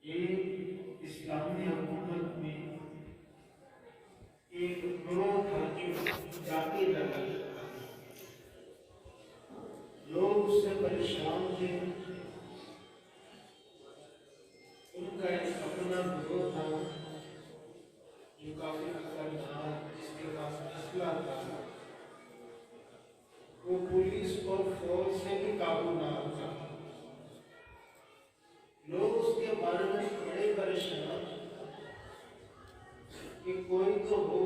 ایک اسلامی حکومت میں ایک گروہ تھا جو جاتی لگا، لوگ اس سے پریشان تھے۔ ان کا ایک اپنا گروہ تھا جو کافی خطرناک، جس کے پاس اسلحہ تھا، وہ پولیس اور فوج سے بھی قابو نہ ہوتا۔ لوگ اس کے بارے میں بڑے پریشان کہ کوئی تو ہو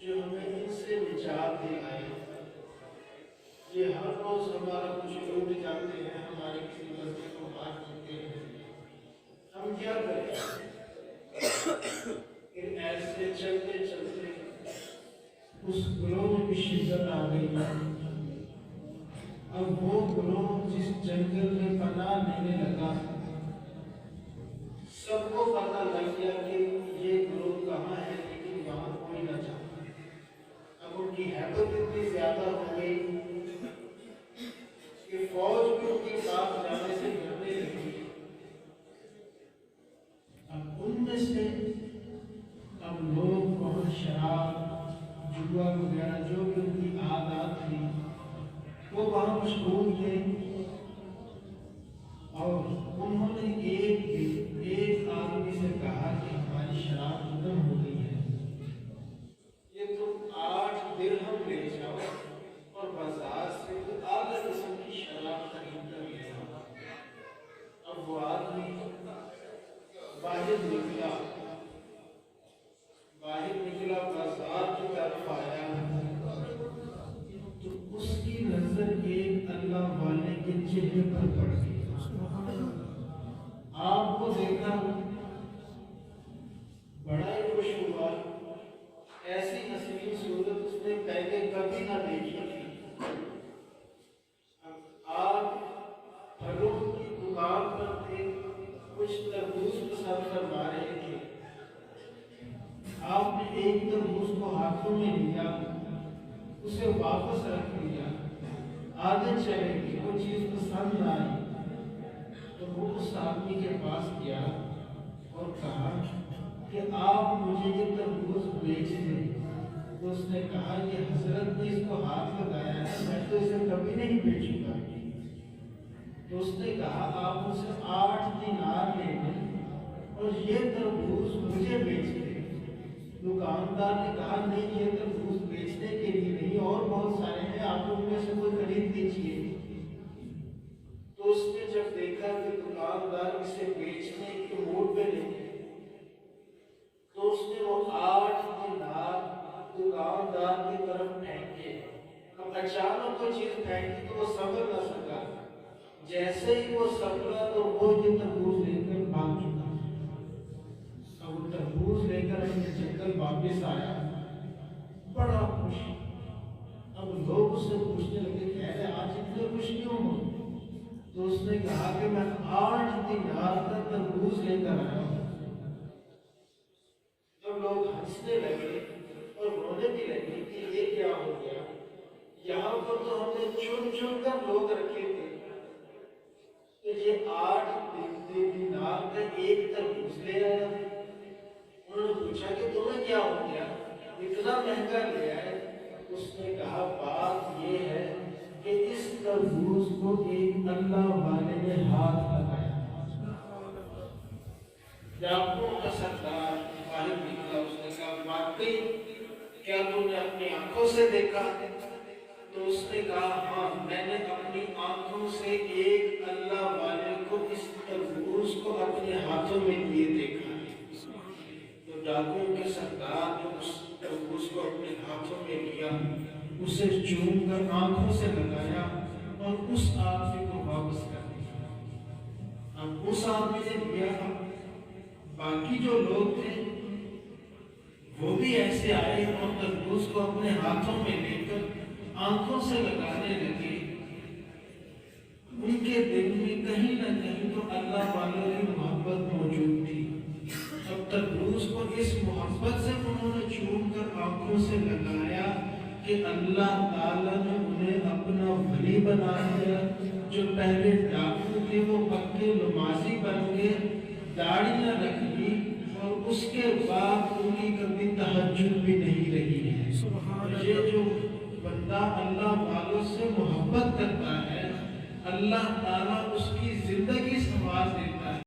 جو ہمیں ان سے نجات دے آئے۔ یہ ہر روز ہمارا کچھ لوگ جاتے ہیں، ہماری کسی مسئلے کو مار دیتے ہیں، ہم کیا کریں؟ پھر ایسے چلتے چلتے اس گروہ میں بھی شدت آ گئی۔ اب وہ گروہ جس جنگل میں پناہ لینے لگا، سب کو پتہ لگ گیا کہ یہ گروہ کہاں ہے، لیکن وہاں کوئی نہ جاتا۔ اب ان کی ہیبت اتنی زیادہ ہو گئی کہ فوج بھی ان کے پاس جانے سے ڈرنے لگی۔ اب ان میں سے اب لوگ وہاں شراب، جوا وغیرہ جو بھی ان کی عادات تھی وہ وہاں مشغول تھے، اور انہوں نے ایک آدمی سے کہا کہ ہماری شراب ختم ہو گئی ہے، یہ تم 8 درہم لے جاؤ اور بازار سے اعلیٰ قسم کی شراب خرید کر لے آؤ۔ اب وہ آدمی باہر نکلا بازار کی طرف آیا تو اس کی نظر ایک اللہ والے کے چہرے پر پڑ گئی۔ آپ کو دیکھا، بڑا ہی خوش ہوا، ایسی حسین صورت اس نے پہلے کبھی نہ دیکھی تھی۔ آپ پھلوں کی دکان پر تھے، کچھ تربوز پسند فرما رہے تھے۔ آپ نے ایک تربوز کو ہاتھوں میں لیا، اسے واپس رکھ دیا، آگے چلے گئے، وہ چیز پسند نہ آئی تو وہ اس آدمی کے پاس گیا اور کہا کہ آپ مجھے یہ تربوز بیچ دیں۔ تو اس نے کہا یہ حضرت نے اس کو ہاتھ لگایا ہے، میں تو اسے کبھی نہیں بیچوں گا۔ تو اس نے کہا آپ مجھ سے 8 دینار لے لیں اور یہ تربوز مجھے بیچ دیں۔ دکاندار نے کہا نہیں، یہ تربوز بیچنے کے لیے نہیں، اور بہت سارے ہیں، آپ ان میں سے کوئی خرید دیجیے۔ تو اس نے جب دیکھا کہ دکاندار اسے بیچنے کے موڈ پہ نہیں ہے تو اس نے وہ 8 دینار دکاندار کی طرف پھینکے۔ اب اچانک کوئی چیز پھینکی تو وہ صبر نہ سکا، جیسے ہی وہ صبرا تو وہ یہ تربوز لے کر بھاگ چکا۔ اب وہ تربوز لے کر اپنے جنگل واپس آیا، بڑا خوش۔ اب لوگ اس سے پوچھنے لگے کہہ رہے آج اتنے خوش کیوں ہو؟ تو اس نے کہا کہ میں 8 دینار کا تربوز لے کر آیا ہوں۔ جب لوگ ہنسنے لگے اور رونے بھی لگے کہ یہ کیا ہو گیا، یہاں پر تو ہم نے چن چن کر لوگ رکھے تھے، تو یہ 8 دینار کا ایک تربوز لے آیا۔ انہوں نے پوچھا کہ تمہیں کیا ہو گیا، اتنا مہنگا لے آئے؟ اس نے کہا بات یہ ہے کہ اس تربوز کو ایک اللہ والے نے ہاتھ لگایا۔ ڈاکوؤں کا سردار باہر نکلا، اس نے کہا واقعی کیا تم نے اپنی آنکھوں سے دیکھا؟ تو اس نے کہا ہاں، میں نے اپنی آنکھوں سے ایک اللہ والے کو اس تربوز کو اپنے ہاتھوں میں لیے دیکھا ہے۔ تو ڈاکوؤں کے سردار نے اس تربوز کو اپنے ہاتھوں میں لیا، اسے چوم کر آنکھوں سے لگایا اور اس آدمی کو واپس کر دیا۔ اب اس آدمی نے لیا، باقی جو لوگ تھے وہ بھی ایسے آئے اور تربوز کو اپنے ہاتھوں میں لے کر آنکھوں سے لگانے لگے۔ ان کے دل میں کہیں نہ کہیں تو اللہ والوں کی محبت موجود تھی۔ اب تربوز کو اس محبت سے انہوں نے چوم کر آنکھوں سے لگایا کہ اللہ تعالیٰ نے انہیں اپنا ولی بنا دیا۔ جو پہلے ڈاکو تھے وہ پکے نمازی بن گئے، داڑھی نہ رکھ لی اور اس کے بعد ان کی کبھی تہجد بھی نہیں رہی ہے۔ یہ جو بندہ اللہ والوں سے محبت کرتا ہے، اللہ تعالیٰ اس کی زندگی سنوار دیتا ہے۔